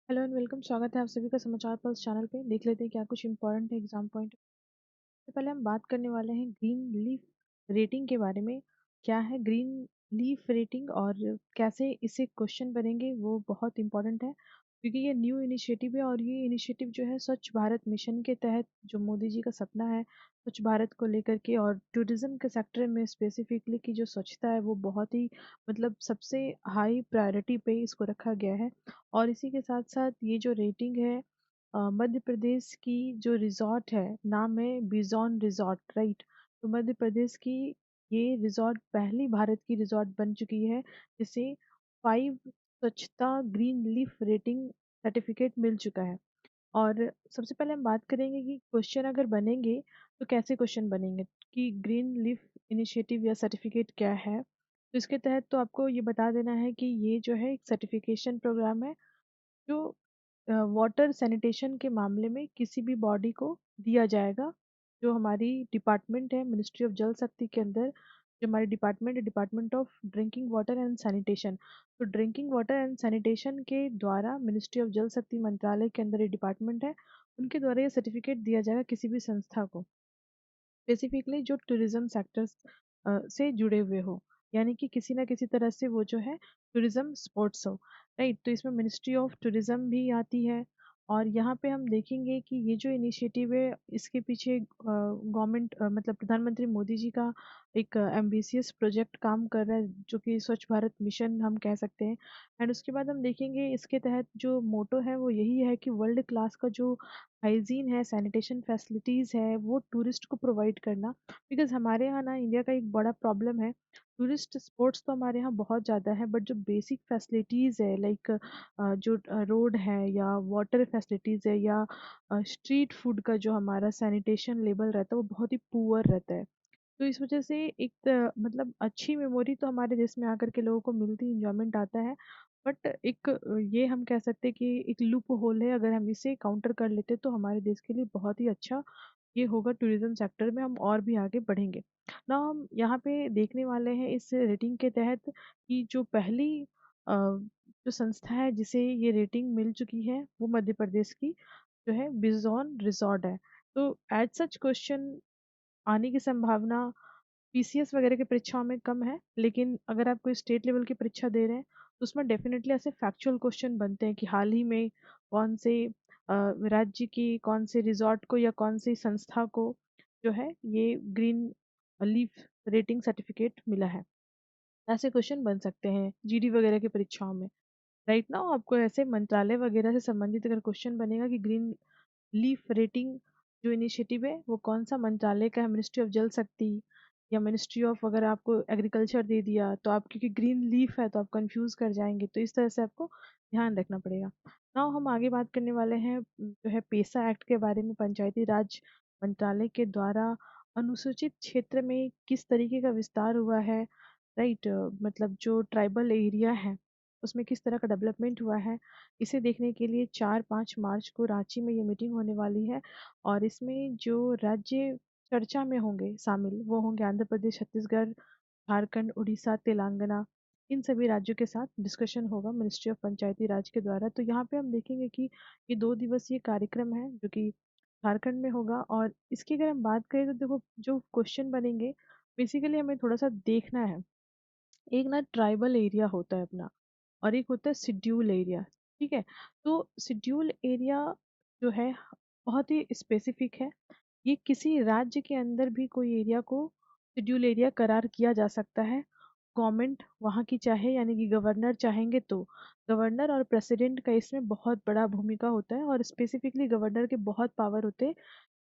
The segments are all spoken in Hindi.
Hello and welcome. स्वागत है आप सभी का समाचार पल्स चैनल पे। देख लेते हैं क्या कुछ इंपॉर्टेंट है एग्जाम पॉइंट। सबसे पहले हम बात करने वाले हैं ग्रीन लीफ रेटिंग के बारे में। क्या है ग्रीन लीफ रेटिंग और कैसे इससे क्वेश्चन बनेंगे, वो बहुत इंपॉर्टेंट है क्योंकि ये न्यू इनिशिएटिव है और ये इनिशिएटिव जो है स्वच्छ भारत मिशन के तहत, जो मोदी जी का सपना है स्वच्छ भारत को लेकर के, और टूरिज्म के सेक्टर में स्पेसिफिकली की जो स्वच्छता है वो बहुत ही मतलब सबसे हाई प्रायोरिटी पे इसको रखा गया है। और इसी के साथ साथ ये जो रेटिंग है मध्य प्रदेश की जो रिजॉर्ट है, नाम है बिजॉन रिजॉर्ट, राइट। तो मध्य प्रदेश की ये रिजॉर्ट पहली भारत की रिजॉर्ट बन चुकी है जिसे 5 स्वच्छता ग्रीन लीफ रेटिंग सर्टिफिकेट मिल चुका है। और सबसे पहले हम बात करेंगे कि क्वेश्चन अगर बनेंगे तो कैसे क्वेश्चन बनेंगे, कि ग्रीन लीफ इनिशिएटिव या सर्टिफिकेट क्या है। तो इसके तहत तो आपको ये बता देना है कि ये जो है एक सर्टिफिकेशन प्रोग्राम है जो वाटर सैनिटेशन के मामले में किसी भी बॉडी को दिया जाएगा। जो हमारी डिपार्टमेंट है मिनिस्ट्री ऑफ जल शक्ति के अंदर, जो हमारी डिपार्टमेंट है department of drinking water and sanitation. तो ड्रिंकिंग वाटर एंड सैनिटेशन के द्वारा मिनिस्ट्री ऑफ जल शक्ति मंत्रालय के अंदर ये डिपार्टमेंट है, उनके द्वारा ये सर्टिफिकेट दिया जाएगा किसी भी संस्था को, स्पेसिफिकली जो टूरिज्म सेक्टर्स से जुड़े हुए हो, यानी कि किसी ना किसी तरह से वो जो है टूरिज्म स्पोर्ट्स हो, राइट। तो इसमें मिनिस्ट्री ऑफ टूरिज्म भी आती है। और यहाँ पे हम देखेंगे कि ये जो इनिशिएटिव है इसके पीछे गवर्नमेंट मतलब प्रधानमंत्री मोदी जी का एक एम्बिशियस प्रोजेक्ट काम कर रहा है, जो कि स्वच्छ भारत मिशन हम कह सकते हैं। एंड उसके बाद हम देखेंगे इसके तहत जो मोटो है वो यही है कि वर्ल्ड क्लास का जो हाइजीन है, सैनिटेशन फैसिलिटीज़ है, वो टूरिस्ट को प्रोवाइड करना। बिकॉज़ हमारे यहाँ ना इंडिया का एक बड़ा प्रॉब्लम है, टूरिस्ट स्पॉट्स तो हमारे यहाँ बहुत ज़्यादा है बट जो बेसिक फैसिलिटीज़ है लाइक जो रोड है या वाटर फैसिलिटीज़ है या स्ट्रीट फूड का जो हमारा सैनिटेशन लेवल रहता है वो बहुत ही पुअर रहता है। तो इस वजह से एक मतलब अच्छी मेमोरी तो हमारे देश में आकर के लोगों को मिलती, इंजॉयमेंट आता है। बट एक ये हम कह सकते हैं कि एक लूप होल है, अगर हम इसे काउंटर कर लेते तो हमारे देश के लिए बहुत ही अच्छा ये होगा। टूरिज्म सेक्टर में हम और भी आगे बढ़ेंगे ना। हम यहाँ पे देखने वाले हैं इस रेटिंग के तहत कि जो पहली जो संस्था है जिसे ये रेटिंग मिल चुकी है वो मध्य प्रदेश की जो है बिजॉन रिजॉर्ट है। तो एज सच क्वेश्चन आने की संभावना पीसीएस वगैरह की परीक्षाओं में कम है, लेकिन अगर आप कोई स्टेट लेवल की परीक्षा दे रहे हैं तो उसमें डेफिनेटली ऐसे फैक्चुअल क्वेश्चन बनते हैं कि हाल ही में कौन से राज्य की कौन से रिजॉर्ट को या कौन सी संस्था को जो है ये ग्रीन लीफ रेटिंग सर्टिफिकेट मिला है। ऐसे क्वेश्चन बन सकते हैं जीडी वगैरह की परीक्षाओं में, राइट ना। आपको ऐसे मंत्रालय वगैरह से संबंधित अगर क्वेश्चन बनेगा कि ग्रीन लीफ रेटिंग जो इनिशिएटिव है वो कौन सा मंत्रालय का है, मिनिस्ट्री ऑफ जल शक्ति या मिनिस्ट्री ऑफ, अगर आपको एग्रीकल्चर दे दिया तो आप, क्योंकि ग्रीन लीफ है तो आप कंफ्यूज कर जाएंगे, तो इस तरह से आपको ध्यान रखना पड़ेगा। नाउ हम आगे बात करने वाले हैं जो है पेसा एक्ट के बारे में। पंचायती राज मंत्रालय के द्वारा अनुसूचित क्षेत्र में किस तरीके का विस्तार हुआ है, राइट। मतलब जो ट्राइबल एरिया है उसमें किस तरह का डेवलपमेंट हुआ है, इसे देखने के लिए 4-5 मार्च को रांची में ये मीटिंग होने वाली है। और इसमें जो राज्य चर्चा में होंगे शामिल वो होंगे आंध्र प्रदेश, छत्तीसगढ़, झारखंड, उड़ीसा, तेलंगाना। इन सभी राज्यों के साथ डिस्कशन होगा मिनिस्ट्री ऑफ पंचायती राज के द्वारा। तो यहाँ पे हम देखेंगे कि ये 2 दिवसीय कार्यक्रम है जो कि झारखंड में होगा। और इसकी अगर हम बात करें तो देखो जो क्वेश्चन बनेंगे बेसिकली हमें थोड़ा सा देखना है। एक ना ट्राइबल एरिया होता है अपना, और एक होता है शेड्यूल एरिया, ठीक है। तो शेड्यूल एरिया जो है बहुत ही स्पेसिफिक है। ये किसी राज्य के अंदर भी कोई एरिया को शेड्यूल एरिया करार किया जा सकता है। गवर्नमेंट वहाँ की चाहे, यानी कि गवर्नर चाहेंगे तो। गवर्नर और प्रेसिडेंट का इसमें बहुत बड़ा भूमिका होता है और स्पेसिफिकली गवर्नर के बहुत पावर होते हैं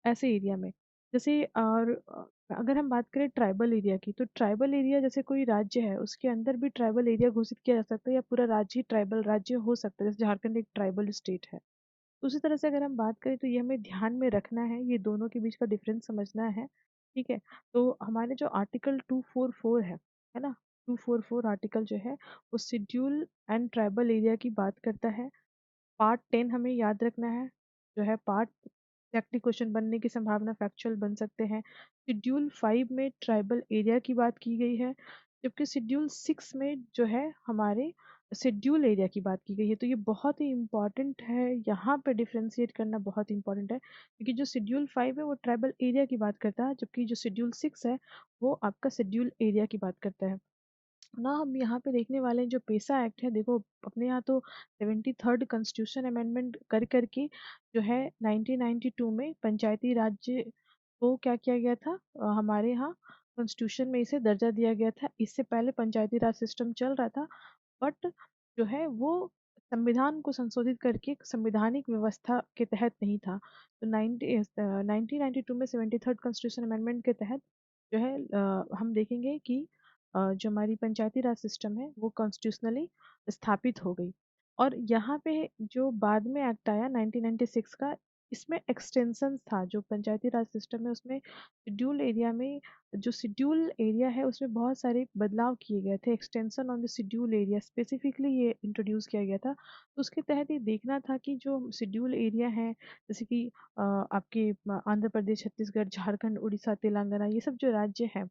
ऐसे एरिया में। जैसे और अगर हम बात करें ट्राइबल एरिया की, तो ट्राइबल एरिया जैसे कोई राज्य है उसके अंदर भी ट्राइबल एरिया घोषित किया जा सकता है, या पूरा राज्य ही ट्राइबल राज्य हो सकता है, जैसे झारखंड एक ट्राइबल स्टेट है। उसी तरह से अगर हम बात करें तो ये हमें ध्यान में रखना है, ये दोनों के बीच का डिफरेंस समझना है, ठीक है। तो हमारे जो आर्टिकल 244 है ना, 244 आर्टिकल जो है वो शेड्यूल एंड ट्राइबल एरिया की बात करता है। पार्ट 10 हमें याद रखना है जो है पार्ट, एग्जैक्टली क्वेश्चन बनने की संभावना फैक्चुअल बन सकते हैं। शेड्यूल 5 में ट्राइबल एरिया की बात की गई है, जबकि शेड्यूल 6 में जो है हमारे शेड्यूल एरिया की बात की गई है, तो ये बहुत ही इम्पॉर्टेंट है, यहाँ पे डिफ्रेंशिएट करना बहुत इम्पॉर्टेंट है, क्योंकि जो शेड्यूल 5 है वो ट्राइबल एरिया की बात करता है, जबकि जो शेड्यूल 6 है वो आपका शेड्यूल एरिया की बात करता है ना। हम यहाँ पे देखने वाले हैं जो पेसा एक्ट है, देखो अपने यहाँ तो 73rd कॉन्स्टिट्यूशन अमेंडमेंट कर करके जो है 1992 में पंचायती राज्य को क्या किया गया था, हमारे यहाँ कॉन्स्टिट्यूशन में इसे दर्जा दिया गया था। इससे पहले पंचायती राज सिस्टम चल रहा था, बट जो है वो संविधान को संशोधित करके एक संवैधानिक व्यवस्था के तहत नहीं था। तो 1992 में 73rd कॉन्स्टिट्यूशन अमेंडमेंट के तहत जो है हम देखेंगे कि जो हमारी पंचायती राज सिस्टम है वो कॉन्स्टिट्यूशनली स्थापित हो गई। और यहाँ पे जो बाद में एक्ट आया 1996 का, इसमें एक्सटेंशन था जो पंचायती राज सिस्टम है उसमें शेड्यूल एरिया में, जो शेड्यूल एरिया है उसमें बहुत सारे बदलाव किए गए थे। Extension on the schedule area specifically ये इंट्रोड्यूस किया गया था। तो उसके तहत ये देखना था कि जो शेड्यूल एरिया है, जैसे कि आपके आंध्र प्रदेश, छत्तीसगढ़, झारखंड, उड़ीसा, तेलंगाना, ये सब जो राज्य हैं,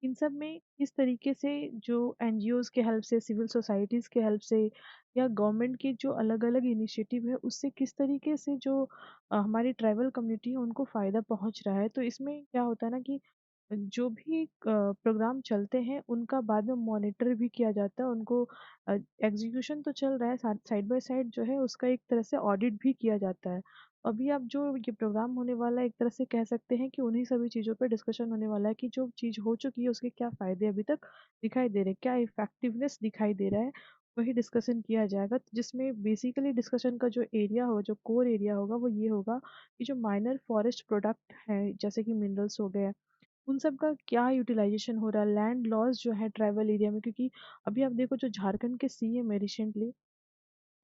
इन सब में किस तरीके से जो एनजीओज के हेल्प से, सिविल सोसाइटीज के हेल्प से, या गवर्नमेंट के जो अलग अलग इनिशिएटिव है उससे किस तरीके से जो हमारी ट्राइबल कम्युनिटी है उनको फ़ायदा पहुंच रहा है। तो इसमें क्या होता है ना कि जो भी प्रोग्राम चलते हैं उनका बाद में मॉनिटर भी किया जाता है, उनको एग्जीक्यूशन तो चल रहा है, साथ साइड बाय साइड जो है उसका एक तरह से ऑडिट भी किया जाता है। अभी आप जो ये प्रोग्राम होने वाला है, एक तरह से कह सकते हैं कि उन्हीं सभी चीज़ों पे डिस्कशन होने वाला है कि जो चीज़ हो चुकी है उसके क्या फ़ायदे अभी तक दिखाई दे रहे हैं, क्या इफ़ेक्टिवनेस दिखाई दे रहा है, वही डिस्कशन किया जाएगा। तो जिसमें बेसिकली डिस्कशन का जो एरिया होगा, जो कोर एरिया होगा, वो ये होगा कि जो माइनर फॉरेस्ट प्रोडक्ट हैं जैसे कि मिनरल्स हो गए, उन सब का क्या यूटिलाइजेशन हो रहा है, लैंड लॉस जो है ट्राइबल एरिया में। क्योंकि अभी आप देखो जो झारखंड के सीएम है रिसेंटली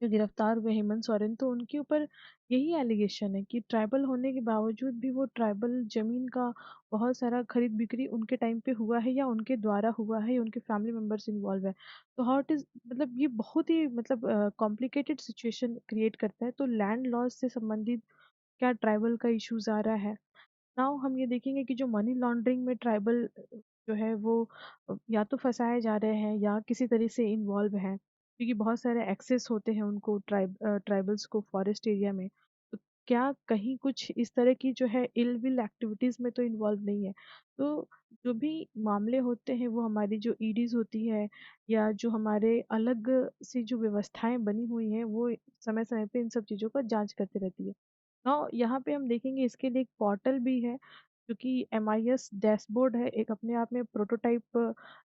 जो गिरफ्तार हुए, हेमंत सोरेन, तो उनके ऊपर यही एलिगेशन है कि ट्राइबल होने के बावजूद भी वो ट्राइबल जमीन का बहुत सारा खरीद बिक्री उनके टाइम पे हुआ है, या उनके द्वारा हुआ है, या उनके फैमिली मेंबर्स इन्वॉल्व है। तो हाउ इट इज, मतलब ये बहुत ही मतलब कॉम्प्लिकेटेड सिचुएशन क्रिएट करता है। तो लैंड लॉस से संबंधित क्या ट्राइबल का इश्यूज आ रहा है। नाउ हम ये देखेंगे कि जो मनी लॉन्ड्रिंग में ट्राइबल जो है वो या तो फंसाए जा रहे हैं या किसी तरह से इन्वॉल्व हैं, क्योंकि बहुत सारे एक्सेस होते हैं उनको ट्राइबल्स को फॉरेस्ट एरिया में। तो क्या कहीं कुछ इस तरह की जो है इल विल एक्टिविटीज में तो इन्वॉल्व नहीं है। तो जो भी मामले होते हैं वो हमारी जो ईडीज होती है, या जो हमारे अलग सी जो व्यवस्थाएं बनी हुई हैं, वो समय समय पे इन सब चीज़ों का जांच करती रहती है। हाँ, यहाँ पे हम देखेंगे इसके लिए एक पोर्टल भी है जो कि MIS डैशबोर्ड है, एक अपने आप में प्रोटोटाइप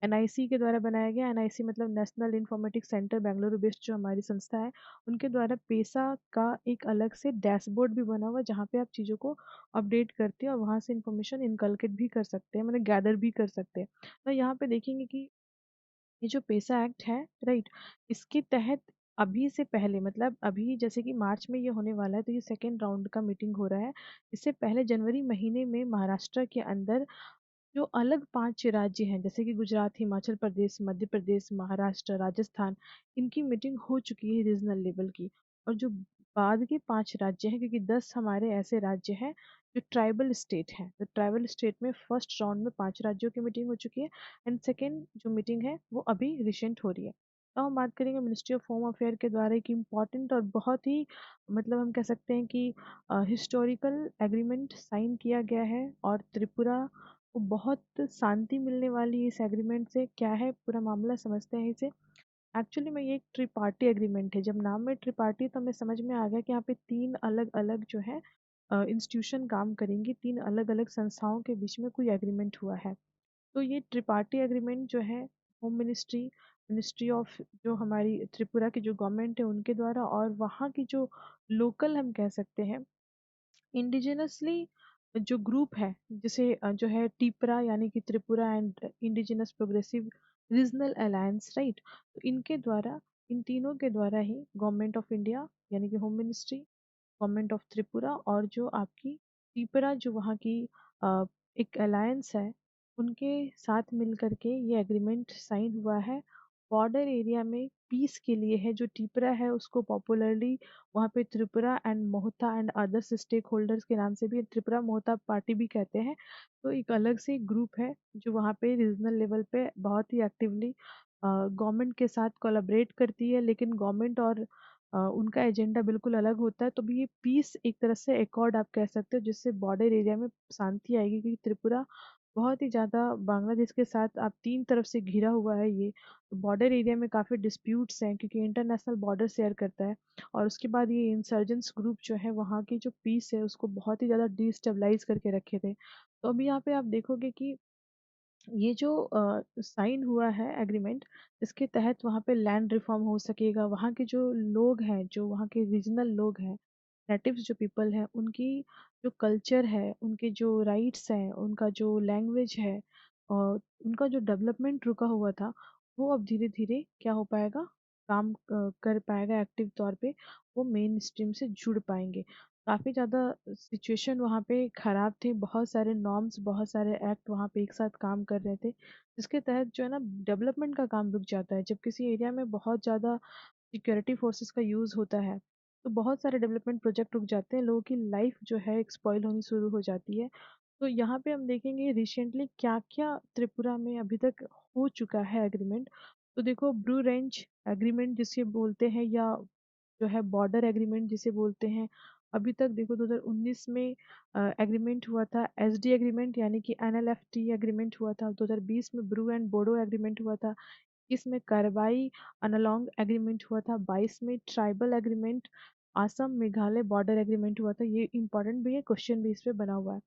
NIC के द्वारा बनाया गया। NIC मतलब national informatics centre, Bengaluru based जो हमारी संस्था है, उनके द्वारा पेसा का एक अलग से डैशबोर्ड भी बना हुआ है जहाँ पे आप चीज़ों को अपडेट करते हैं और वहाँ से इंफॉर्मेशन इनकलकेट भी कर सकते हैं, मतलब गैदर भी कर सकते हैं। तो यहाँ पे देखेंगे कि ये जो पेसा एक्ट है, राइट, इसके तहत अभी से पहले, मतलब अभी जैसे कि मार्च में ये होने वाला है, तो ये सेकेंड राउंड का मीटिंग हो रहा है। इससे पहले जनवरी महीने में महाराष्ट्र के अंदर जो अलग 5 राज्य हैं जैसे कि गुजरात, हिमाचल प्रदेश, मध्य प्रदेश, महाराष्ट्र, राजस्थान, इनकी मीटिंग हो चुकी है रीजनल लेवल की। और जो बाद के 5 राज्य हैं, क्योंकि 10 हमारे ऐसे राज्य हैं जो ट्राइबल स्टेट हैं, तो ट्राइबल स्टेट में फर्स्ट राउंड में 5 राज्यों की मीटिंग हो चुकी है, एंड सेकेंड जो मीटिंग है वो अभी रिसेंट हो रही है। तो हम बात करेंगे मिनिस्ट्री ऑफ होम अफेयर के द्वारा एक इम्पॉर्टेंट और बहुत ही, मतलब हम कह सकते हैं कि हिस्टोरिकल एग्रीमेंट साइन किया गया है, और त्रिपुरा को बहुत शांति मिलने वाली इस एग्रीमेंट से। क्या है पूरा मामला, समझते हैं इसे। एक्चुअली में ये एक ट्रिपार्टी एग्रीमेंट है। जब नाम में ट्रिपार्टी तो हमें समझ में आ गया कि यहाँ पे 3 अलग अलग जो है इंस्टीट्यूशन काम करेंगी, 3 अलग अलग संस्थाओं के बीच में कोई एग्रीमेंट हुआ है। तो ये ट्रिपार्टी एग्रीमेंट जो है होम मिनिस्ट्री, मिनिस्ट्री ऑफ जो हमारी त्रिपुरा की जो गवर्नमेंट है उनके द्वारा, और वहाँ की जो लोकल हम कह सकते हैं इंडिजिनसली जो ग्रुप है, जिसे जो है टिपरा यानी कि Tripura and indigenous progressive regional alliance, right, तो इनके द्वारा, इन तीनों के द्वारा ही गवर्नमेंट ऑफ इंडिया यानी कि home ministry, government of Tripura, और जो आपकी त्रिपुरा जो वहाँ की अ, एक अलायंस है, उनके साथ मिल करके ये एग्रीमेंट साइन हुआ है। बॉर्डर एरिया में पीस के लिए है। जो त्रिपुरा है उसको पॉपुलरली वहाँ पे Tripura and Mohta and others stakeholders के नाम से भी त्रिपुरा मोहता पार्टी भी कहते हैं। तो एक अलग से ग्रुप है जो वहाँ पे रीजनल लेवल पे बहुत ही एक्टिवली गवर्नमेंट के साथ कोलैबोरेट करती है, लेकिन गवर्नमेंट और उनका एजेंडा बिल्कुल अलग होता है। तो भी ये पीस एक तरह से एकॉर्ड आप कह सकते हो, जिससे बॉर्डर एरिया में शांति आएगी, क्योंकि त्रिपुरा बहुत ही ज़्यादा बांग्लादेश के साथ आप तीन तरफ से घिरा हुआ है ये। तो बॉर्डर एरिया में काफ़ी डिस्प्यूट्स हैं, क्योंकि इंटरनेशनल बॉर्डर शेयर करता है। और उसके बाद ये इंसर्जेंट्स ग्रुप जो है वहाँ की जो पीस है उसको बहुत ही ज़्यादा डिस्टेबलाइज करके रखे थे। तो अभी यहाँ पे आप देखोगे कि ये जो साइन हुआ है एग्रीमेंट, इसके तहत वहाँ पे लैंड रिफॉर्म हो सकेगा। वहाँ के जो लोग हैं, जो वहाँ के रीजनल लोग हैं, नेटिव्स जो पीपल हैं, उनकी जो कल्चर है, उनके जो राइट्स हैं, उनका जो लैंग्वेज है और उनका जो डेवलपमेंट रुका हुआ था, वो अब धीरे धीरे क्या हो पाएगा, काम कर पाएगा एक्टिव तौर पे। वो मेन स्ट्रीम से जुड़ पाएंगे। काफ़ी ज़्यादा सिचुएशन वहाँ पे ख़राब थी, बहुत सारे नॉर्म्स, बहुत सारे एक्ट वहाँ पे एक साथ काम कर रहे थे, जिसके तहत जो है ना डेवलपमेंट का काम रुक जाता है। जब किसी एरिया में बहुत ज़्यादा सिक्योरिटी फोर्सेस का यूज़ होता है, तो बहुत सारे डेवलपमेंट प्रोजेक्ट रुक जाते हैं, लोगों की लाइफ जो है एक्सपॉइल होनी शुरू हो जाती है। तो यहाँ पे हम देखेंगे रिसेंटली क्या क्या त्रिपुरा में अभी तक हो चुका है एग्रीमेंट। तो देखो, ब्रू रेंज एग्रीमेंट जिसे बोलते हैं, या जो है बॉर्डर एग्रीमेंट जिसे बोलते हैं, अभी तक देखो 2019 में एग्रीमेंट हुआ था। एसडी एग्रीमेंट यानी कि एनएलएफटी एग्रीमेंट हुआ था। 2020 में ब्रू एंड बोडो एग्रीमेंट हुआ था। इसमें कार्बाई अनलोंग एग्रीमेंट हुआ था। 22 में tribal agreement Assam Meghalaya border agreement हुआ था। ये इंपॉर्टेंट भी है, क्वेश्चन भी इस पे बना हुआ है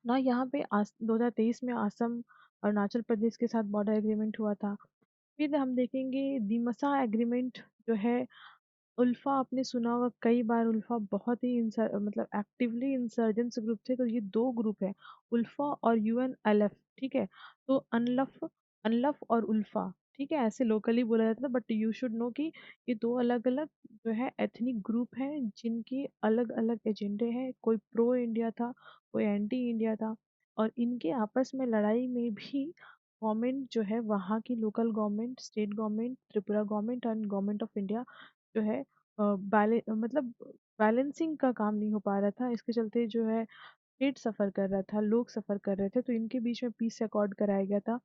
ना। यहाँ पे 2023 में असम अरुणाचल प्रदेश के साथ बॉर्डर एग्रीमेंट हुआ था। फिर हम देखेंगे दिमसा एग्रीमेंट जो है। उल्फा आपने सुना होगा कई बार। उल्फा बहुत ही मतलब एक्टिवली इंसर्जेंट्स ग्रुप थे। तो ये दो ग्रुप है, उल्फा और यूएनएलएफ, ठीक है। तो अनलफ अनलफ और उल्फा, ठीक है, ऐसे लोकली बोला जाता था, बट यू शुड नो कि ये दो अलग अलग जो है एथनिक ग्रुप हैं, जिनकी अलग अलग एजेंडे हैं। कोई प्रो इंडिया था, कोई एंटी इंडिया था। और इनके आपस में लड़ाई में भी गवर्नमेंट जो है, वहाँ की local government, state government, Tripura government and government of India जो है मतलब बैलेंसिंग का काम नहीं हो पा रहा था। इसके चलते जो है स्टेट सफ़र कर रहा था, लोग सफ़र कर रहे थे। तो इनके बीच में पीस अकॉर्ड कराया गया था।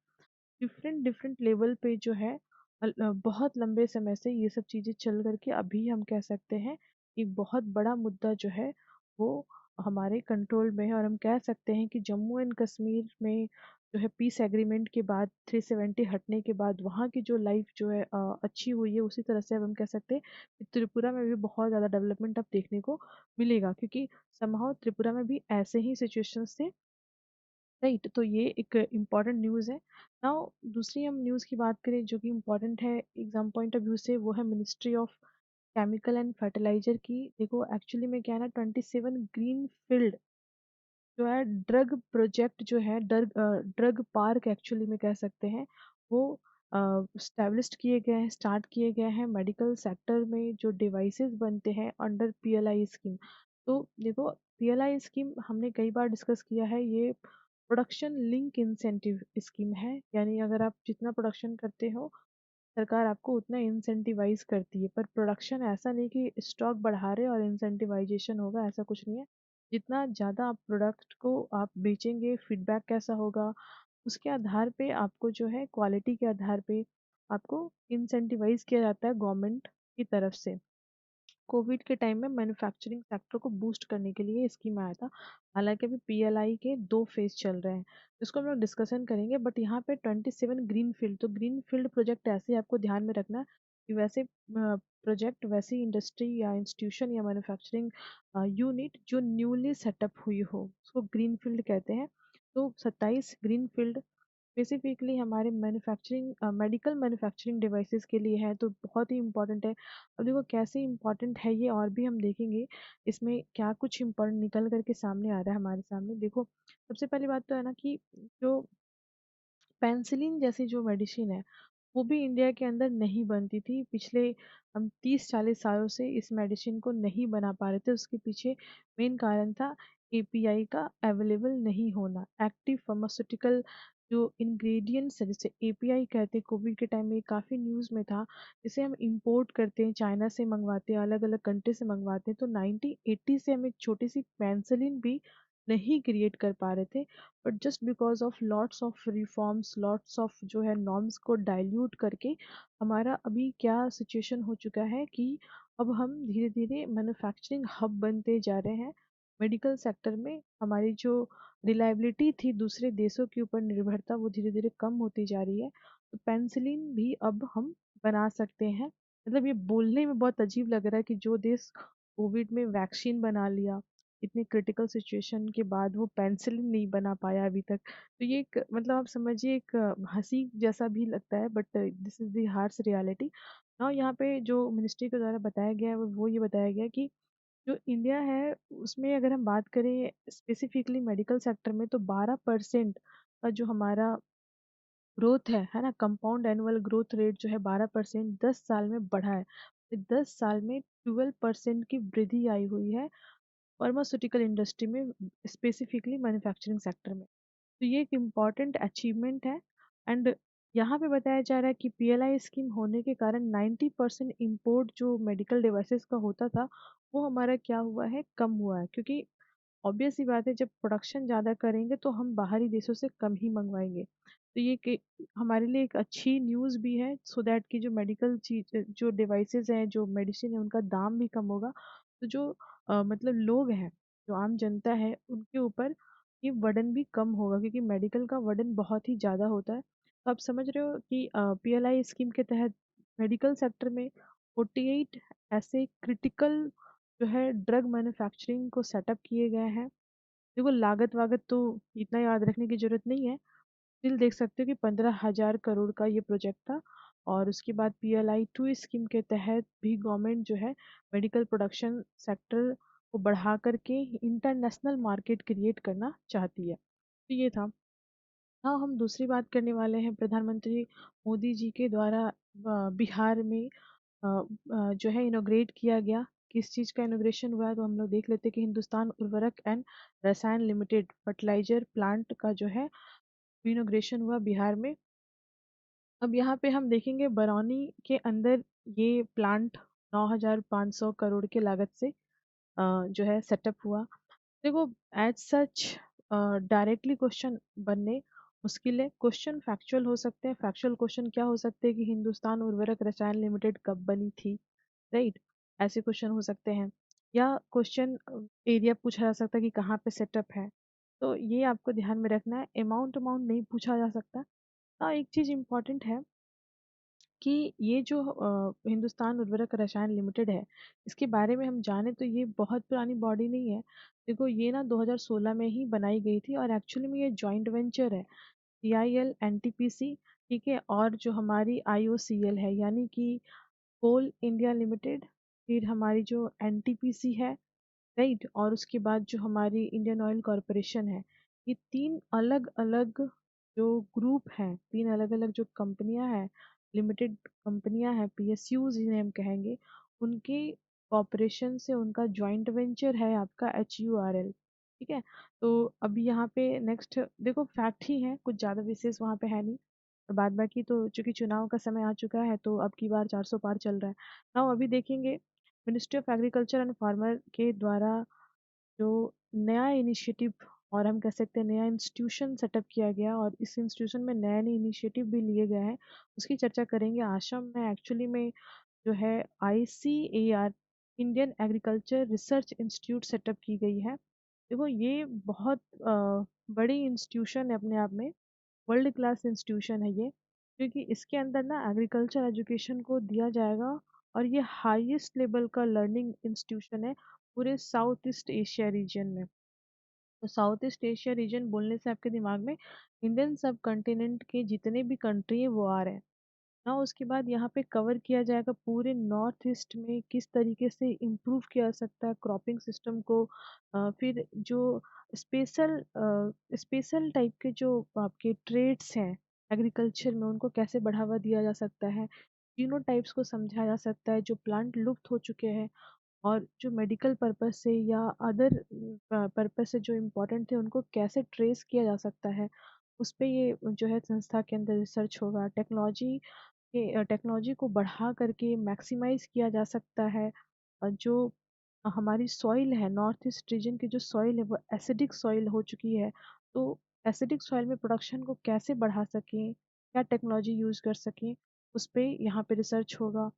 डिफरेंट डिफरेंट लेवल पे जो है बहुत लंबे समय से ये सब चीज़ें चल करके अभी हम कह सकते हैं एक बहुत बड़ा मुद्दा जो है वो हमारे कंट्रोल में है। और हम कह सकते हैं कि जम्मू एंड कश्मीर में जो है पीस एग्रीमेंट के बाद 370 हटने के बाद वहाँ की जो लाइफ जो है अच्छी हुई है, उसी तरह से अब हम कह सकते हैं कि त्रिपुरा में भी बहुत ज़्यादा डेवलपमेंट अब देखने को मिलेगा, क्योंकि समहाउ त्रिपुरा में भी ऐसे ही सिचुएशंस थे, राइट। तो ये एक इम्पॉर्टेंट न्यूज़ है। नाउ दूसरी हम न्यूज़ की बात करें जो कि इम्पॉर्टेंट है एग्जाम पॉइंट ऑफ व्यू से, वो है ministry of chemical and fertiliser की। देखो एक्चुअली में क्या है ना, 27 ग्रीन फील्ड जो है ड्रग प्रोजेक्ट जो है, ड्रग पार्क एक्चुअली में कह सकते हैं, वो स्टैब्लिश्ड किए गए हैं, स्टार्ट किए गए हैं मेडिकल सेक्टर में, जो डिवाइसेस बनते हैं अंडर पीएलआई स्कीम। तो देखो, पीएलआई स्कीम हमने कई बार डिस्कस किया है। ये प्रोडक्शन लिंक इंसेंटिव स्कीम है, यानी अगर आप जितना प्रोडक्शन करते हो, सरकार आपको उतना इंसेंटिवाइज करती है। पर प्रोडक्शन ऐसा नहीं कि स्टॉक बढ़ा रहे और इंसेंटिवाइजेशन होगा, ऐसा कुछ नहीं है। जितना ज़्यादा आप प्रोडक्ट को आप बेचेंगे, फीडबैक कैसा होगा, उसके आधार पे आपको जो है क्वालिटी के आधार पे आपको इंसेंटिवाइज किया जाता है गवर्नमेंट की तरफ से। कोविड के टाइम में मैन्युफैक्चरिंग सेक्टर को बूस्ट करने के लिए स्कीम आया था। हालांकि अभी पीएलआई के 2 फेज चल रहे हैं, जिसको हम लोग डिस्कशन करेंगे। बट यहाँ पे 27 ग्रीन फील्ड, तो ग्रीन फील्ड प्रोजेक्ट ऐसे ही आपको ध्यान में रखना है कि वैसे प्रोजेक्ट, वैसी इंडस्ट्री या इंस्टीट्यूशन या मैन्युफैक्चरिंग यूनिट जो न्यूली सेटअप हुई हो, उसको ग्रीन फील्ड कहते हैं। तो 27 ग्रीन फील्ड स्पेसिफिकली हमारे मेडिकल मैन्युफैक्चरिंग डिवाइसेस के लिए है, तो बहुत ही इंपॉर्टेंट है। अब देखो कैसे इंपॉर्टेंट है ये, और भी हम देखेंगे इसमें क्या कुछ इंपॉर्टेंट निकल करके सामने आ रहा है हमारे सामने। देखो, सबसे पहली बात तो है ना कि जो पेंसिलिन जैसी जो मेडिसिन है, वो भी इंडिया के अंदर नहीं बनती थी। पिछले हम 30-40 सालों से इस मेडिसिन को नहीं बना पा रहे थे। उसके पीछे मेन कारण था एपीआई का अवेलेबल नहीं होना। एक्टिव फार्मास्यूटिकल जो इंग्रेडिएंट्स है, जिसे एपीआई कहते हैं, कोविड के टाइम में काफ़ी न्यूज़ में था, जिसे हम इंपोर्ट करते हैं, चाइना से मंगवाते हैं, अलग अलग कंट्री से मंगवाते हैं। तो 1980 से हम एक छोटी सी पेंसिलिन भी नहीं क्रिएट कर पा रहे थे, but just because of lots of reforms, lots of जो है नॉर्म्स को डाइल्यूट करके हमारा अभी क्या सिचुएशन हो चुका है कि अब हम धीरे धीरे मैन्युफैक्चरिंग हब बनते जा रहे हैं। मेडिकल सेक्टर में हमारी जो रिलायबिलिटी थी, दूसरे देशों के ऊपर निर्भरता, वो धीरे धीरे कम होती जा रही है। तो पेंसिलिन भी अब हम बना सकते हैं। मतलब ये बोलने में बहुत अजीब लग रहा है कि जो देश कोविड में वैक्सीन बना लिया, इतनी क्रिटिकल सिचुएशन के बाद वो पेंसिलिन नहीं बना पाया अभी तक। तो ये एक, मतलब आप समझिए, एक हंसी जैसा भी लगता है, but this is the harsh reality. ना यहाँ पे जो मिनिस्ट्री के द्वारा बताया गया है वो ये बताया गया कि जो इंडिया है उसमें अगर हम बात करें स्पेसिफिकली मेडिकल सेक्टर में, तो 12% का जो हमारा ग्रोथ है ना, कंपाउंड एनुअल ग्रोथ रेट जो है 12% 10 साल में बढ़ा है। 10 साल में 12% की वृद्धि आई हुई है फार्मास्यूटिकल इंडस्ट्री में, स्पेसिफिकली मैन्युफैक्चरिंग सेक्टर में। तो ये एक इम्पॉर्टेंट अचीवमेंट है। एंड यहाँ पे बताया जा रहा है कि पीएलआई स्कीम होने के कारण 90% इम्पोर्ट जो मेडिकल डिवाइसेस का होता था वो हमारा क्या हुआ है, कम हुआ है। क्योंकि ऑब्वियस सी बात है, जब प्रोडक्शन ज़्यादा करेंगे तो हम बाहरी देशों से कम ही मंगवाएंगे। तो ये हमारे लिए एक अच्छी न्यूज़ भी है, सो दैट कि जो मेडिकल चीज, जो डिवाइसेस हैं, जो मेडिसिन है, उनका दाम भी कम होगा। तो जो मतलब लोग हैं, जो आम जनता है, उनके ऊपर ये वर्डन भी कम होगा, क्योंकि मेडिकल का वर्डन बहुत ही ज़्यादा होता है। तो आप समझ रहे हो कि पीएलआई स्कीम के तहत मेडिकल सेक्टर में 48 ऐसे क्रिटिकल जो है ड्रग मैन्युफैक्चरिंग को सेटअप किए गए हैं। देखो लागत वागत तो इतना याद रखने की जरूरत नहीं है, स्टिल देख सकते हो कि 15,000 करोड़ का ये प्रोजेक्ट था। और उसके बाद PLI 2 स्कीम के तहत भी गवर्नमेंट जो है मेडिकल प्रोडक्शन सेक्टर को बढ़ा करके इंटरनेशनल मार्केट क्रिएट करना चाहती है। तो ये था। हाँ, हम दूसरी बात करने वाले हैं प्रधानमंत्री मोदी जी के द्वारा बिहार में जो है इनोग्रेट किया गया। किस चीज़ का इनोग्रेशन हुआ है, तो हम लोग देख लेते हैं कि हिंदुस्तान उर्वरक एंड रसायन लिमिटेड फर्टिलाइजर प्लांट का जो है इनोग्रेशन हुआ बिहार में। अब यहाँ पे हम देखेंगे बरौनी के अंदर ये प्लांट 9,500 करोड़ के लागत से जो है सेटअप हुआ। देखो, एज सच डायरेक्टली क्वेश्चन बनने मुश्किल है। क्वेश्चन फैक्चुअल हो सकते हैं। फैक्चुअल क्वेश्चन क्या हो सकते हैं कि हिंदुस्तान उर्वरक रसायन लिमिटेड कब बनी थी, राइट? ऐसे क्वेश्चन हो सकते हैं। या क्वेश्चन एरिया पूछा जा सकता है कि कहाँ पे सेटअप है। तो ये आपको ध्यान में रखना है। अमाउंट अमाउंट नहीं पूछा जा सकता। हाँ, एक चीज़ इम्पॉर्टेंट है कि ये जो हिंदुस्तान उर्वरक रसायन लिमिटेड है, इसके बारे में हम जाने तो ये बहुत पुरानी बॉडी नहीं है। देखो, ये ना 2016 में ही बनाई गई थी, और एक्चुअली में ये जॉइंट वेंचर है, CIL NTPC, ठीक है, और जो हमारी IOCL है, यानी कि कोल इंडिया लिमिटेड, फिर हमारी जो NTPC है, राइट, और उसके बाद जो हमारी इंडियन ऑयल कॉरपोरेशन है। ये तीन अलग अलग जो ग्रुप हैं, तीन अलग अलग जो कंपनियां हैं, लिमिटेड कंपनियां हैं, PSUs जिन्हें हम कहेंगे, उनके कॉरपोरेशन से उनका जॉइंट वेंचर है आपका HURL। ठीक है। तो अभी यहाँ पे नेक्स्ट देखो, फैक्ट ही है, कुछ ज़्यादा विशेष वहाँ पे है नहीं। और बाद बाकी तो चूंकि चुनाव का समय आ चुका है, तो अब की बार 400 पार चल रहा है ना। अभी देखेंगे ministry of agriculture and farmer के द्वारा जो नया इनिशिएटिव, और हम कह सकते हैं नया इंस्टीट्यूशन सेटअप किया गया, और इस इंस्टीट्यूशन में नए नए इनिशिएटिव भी लिए गए हैं, उसकी चर्चा करेंगे। आसाम में एक्चुअली में जो है ICAR, Indian agriculture research institute setup की गई है। देखो, ये बहुत बड़ी इंस्टीट्यूशन है अपने आप में, वर्ल्ड क्लास इंस्टीट्यूशन है ये, क्योंकि इसके अंदर ना एग्रीकल्चर एजुकेशन को दिया जाएगा। और ये हाईएस्ट लेवल का लर्निंग इंस्टीट्यूशन है पूरे साउथ ईस्ट एशिया रीजन में। तो साउथ ईस्ट एशिया रीजन बोलने से आपके दिमाग में इंडियन सब कॉन्टिनेंट के जितने भी कंट्री है वो आ रहे हैं ना। उसके बाद यहाँ पे कवर किया जाएगा पूरे नॉर्थ ईस्ट में किस तरीके से इम्प्रूव किया जा सकता है क्रॉपिंग सिस्टम को। फिर जो स्पेशल स्पेशल टाइप के जो आपके ट्रेड्स हैं एग्रीकल्चर में, उनको कैसे बढ़ावा दिया जा सकता है, तीनों टाइप्स को समझाया जा सकता है। जो प्लांट लुप्त हो चुके हैं और जो मेडिकल पर्पस से या अदर पर्पस से जो इम्पोर्टेंट थे, उनको कैसे ट्रेस किया जा सकता है, उस पे ये जो है संस्था के अंदर रिसर्च होगा। टेक्नोलॉजी को बढ़ा करके मैक्सिमाइज किया जा सकता है। जो हमारी सॉइल है, नॉर्थ ईस्ट रीजन की जो सॉइल है वो एसिडिक सॉइल हो चुकी है। तो एसिडिक सॉइल में प्रोडक्शन को कैसे बढ़ा सकें, क्या टेक्नोलॉजी यूज़ कर सकें, उस पे यहाँ पे रिसर्च होगा।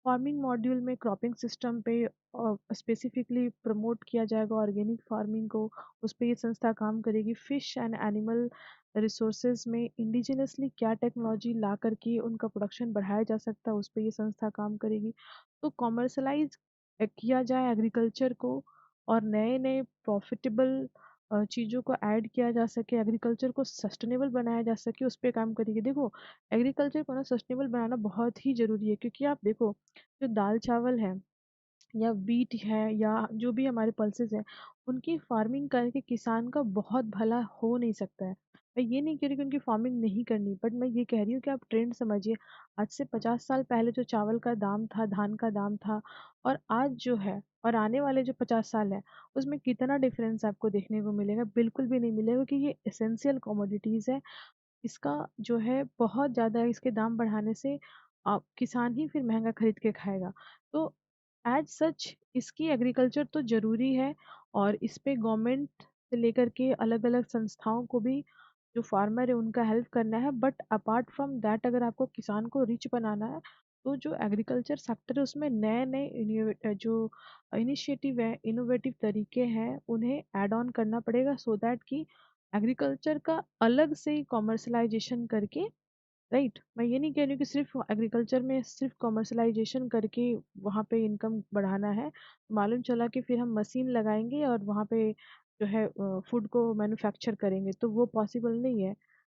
फार्मिंग मॉड्यूल में क्रॉपिंग सिस्टम पे स्पेसिफिकली प्रमोट किया जाएगा ऑर्गेनिक फार्मिंग को, उस पे ये संस्था काम करेगी। फिश एंड एनिमल रिसोर्सेज में इंडिजिनसली क्या टेक्नोलॉजी ला करके उनका प्रोडक्शन बढ़ाया जा सकता है, उस पे ये संस्था काम करेगी। तो कॉमर्शलाइज किया जाए एग्रीकल्चर को, और नए नए प्रॉफिटेबल चीज़ों को ऐड किया जा सके, एग्रीकल्चर को सस्टेनेबल बनाया जा सके, उस पे काम करेगी। देखो, एग्रीकल्चर को ना सस्टेनेबल बनाना बहुत ही ज़रूरी है, क्योंकि आप देखो, जो दाल चावल है या व्हीट है या जो भी हमारे पल्सेस हैं, उनकी फार्मिंग करके किसान का बहुत भला हो नहीं सकता है। मैं ये नहीं कह रही कि उनकी फार्मिंग नहीं करनी, बट मैं ये कह रही हूँ कि आप ट्रेंड समझिए। आज से 50 साल पहले जो चावल का दाम था, धान का दाम था, और आज जो है, और आने वाले जो 50 साल है, उसमें कितना डिफरेंस आपको देखने को मिलेगा? बिल्कुल भी नहीं मिलेगा, क्योंकि ये एसेंशियल कमोडिटीज़ है। इसका जो है बहुत ज़्यादा इसके दाम बढ़ाने से किसान ही फिर महंगा खरीद के खाएगा। तो एज सच इसकी एग्रीकल्चर तो ज़रूरी है, और इस पे गवर्नमेंट से लेकर के अलग अलग संस्थाओं को भी, जो फार्मर है उनका हेल्प करना है। बट अपार्ट फ्रॉम दैट, अगर आपको किसान को रिच बनाना है, तो जो एग्रीकल्चर सेक्टर है उसमें नए नए जो इनिशिएटिव है, इनोवेटिव तरीके हैं, उन्हें ऐड ऑन करना पड़ेगा, सो दैट कि एग्रीकल्चर का अलग से कॉमर्शलाइजेशन करके, राइट। मैं ये नहीं कह रही हूँ कि सिर्फ एग्रीकल्चर में सिर्फ कॉमर्शलाइजेशन करके वहाँ पे इनकम बढ़ाना है। मालूम चला कि फिर हम मशीन लगाएंगे और वहाँ पे जो है फूड को मैन्युफैक्चर करेंगे, तो वो पॉसिबल नहीं है,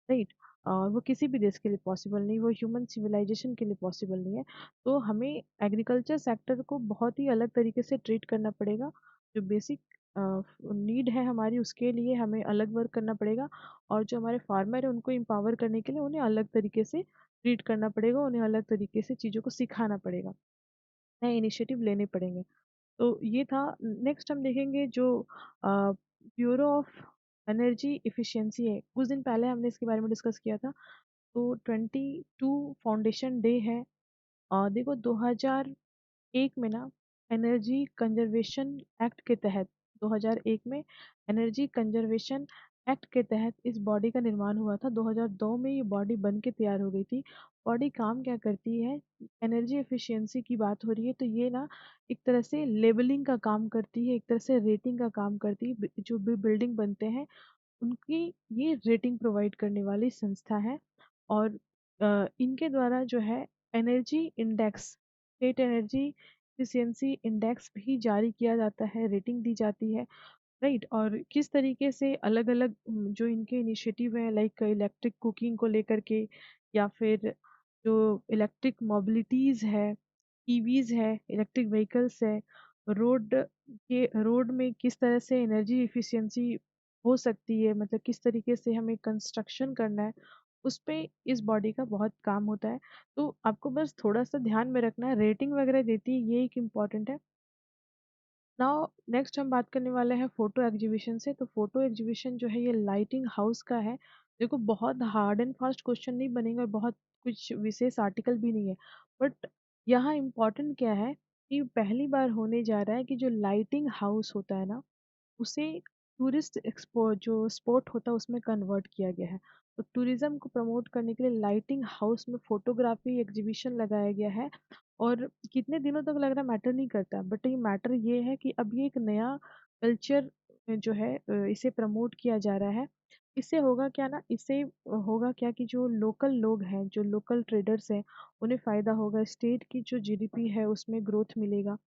राइट। और वो किसी भी देश के लिए पॉसिबल नहीं, वो ह्यूमन सिविलाइजेशन के लिए पॉसिबल नहीं है। तो हमें एग्रीकल्चर सेक्टर को बहुत ही अलग तरीके से ट्रीट करना पड़ेगा। जो बेसिक नीड है हमारी, उसके लिए हमें अलग वर्क करना पड़ेगा, और जो हमारे फार्मर है उनको एम्पावर करने के लिए उन्हें अलग तरीके से ट्रीट करना पड़ेगा, उन्हें अलग तरीके से चीज़ों को सिखाना पड़ेगा, नए इनिशिएटिव लेने पड़ेंगे। तो ये था। नेक्स्ट हम देखेंगे जो ब्यूरो ऑफ एनर्जी इफिशियंसी है, कुछ दिन पहले हमने इसके बारे में डिस्कस किया था। तो 22 फाउंडेशन डे है। देखो, 2001 में ना एनर्जी कंजर्वेशन एक्ट के तहत, 2001 में एनर्जी कंजर्वेशन एक्ट के तहत इस बॉडी का निर्माण हुआ था। 2002 में ये बॉडी बन के तैयार हो गई थी। बॉडी काम क्या करती है? एनर्जी एफिशिएंसी की बात हो रही है, तो ये ना एक तरह से लेबलिंग का काम करती है, एक तरह से रेटिंग का काम करती है। जो भी बिल्डिंग बनते हैं उनकी ये रेटिंग प्रोवाइड करने वाली संस्था है। और इनके द्वारा जो है energy index, state energy efficiency index भी जारी किया जाता है, रेटिंग दी जाती है, राइट। और किस तरीके से अलग अलग जो इनके इनिशिएटिव हैं, लाइक इलेक्ट्रिक कुकिंग को लेकर के, या फिर जो इलेक्ट्रिक मोबिलिटीज़ है, ईवीज है, इलेक्ट्रिक व्हीकल्स है, रोड रोड में किस तरह से एनर्जी इफिशिएंसी हो सकती है, मतलब किस तरीके से हमें कंस्ट्रक्शन करना है, उस पे इस बॉडी का बहुत काम होता है। तो आपको बस थोड़ा सा ध्यान में रखना है, रेटिंग वगैरह देती है, ये एक इम्पॉर्टेंट है। नाउ नेक्स्ट हम बात करने वाले हैं फोटो एग्जीबिशन से। तो फोटो एग्जीबिशन जो है ये लाइटिंग हाउस का है। देखो, बहुत हार्ड एंड फास्ट क्वेश्चन नहीं बनेगा और बहुत कुछ विशेष आर्टिकल भी नहीं है, बट यहाँ इम्पोर्टेंट क्या है कि पहली बार होने जा रहा है कि जो लाइटिंग हाउस होता है ना, उसे टूरिस्ट एक्सपो जो स्पॉट होता है उसमें कन्वर्ट किया गया है। तो टूरिज्म को प्रमोट करने के लिए लाइटिंग हाउस में फोटोग्राफी एग्जीबिशन लगाया गया है। और कितने दिनों तक लग रहा मैटर नहीं करता, बट ये मैटर ये है कि अब ये एक नया कल्चर जो है इसे प्रमोट किया जा रहा है। इससे होगा क्या ना, इससे होगा क्या कि जो लोकल लोग हैं, जो लोकल ट्रेडर्स हैं, उन्हें फ़ायदा होगा, स्टेट की जो जीडीपी है उसमें ग्रोथ मिलेगा।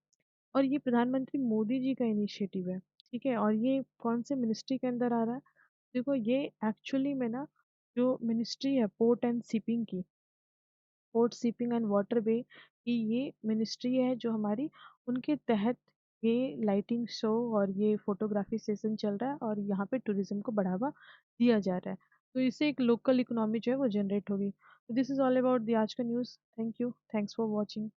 और ये प्रधानमंत्री मोदी जी का इनिशिएटिव है, ठीक है। और ये कौन से मिनिस्ट्री के अंदर आ रहा है? देखो, ये एक्चुअली में ना जो मिनिस्ट्री है पोर्ट एंड शिपिंग की, पोर्ट शिपिंग एंड वाटरवे की ये मिनिस्ट्री है जो हमारी, उनके तहत ये लाइटिंग शो और ये फोटोग्राफी सेशन चल रहा है, और यहाँ पे टूरिज्म को बढ़ावा दिया जा रहा है। तो इससे एक लोकल इकोनॉमी जो है वो जनरेट होगी। तो this is all about the आज का news. Thank you, thanks for watching.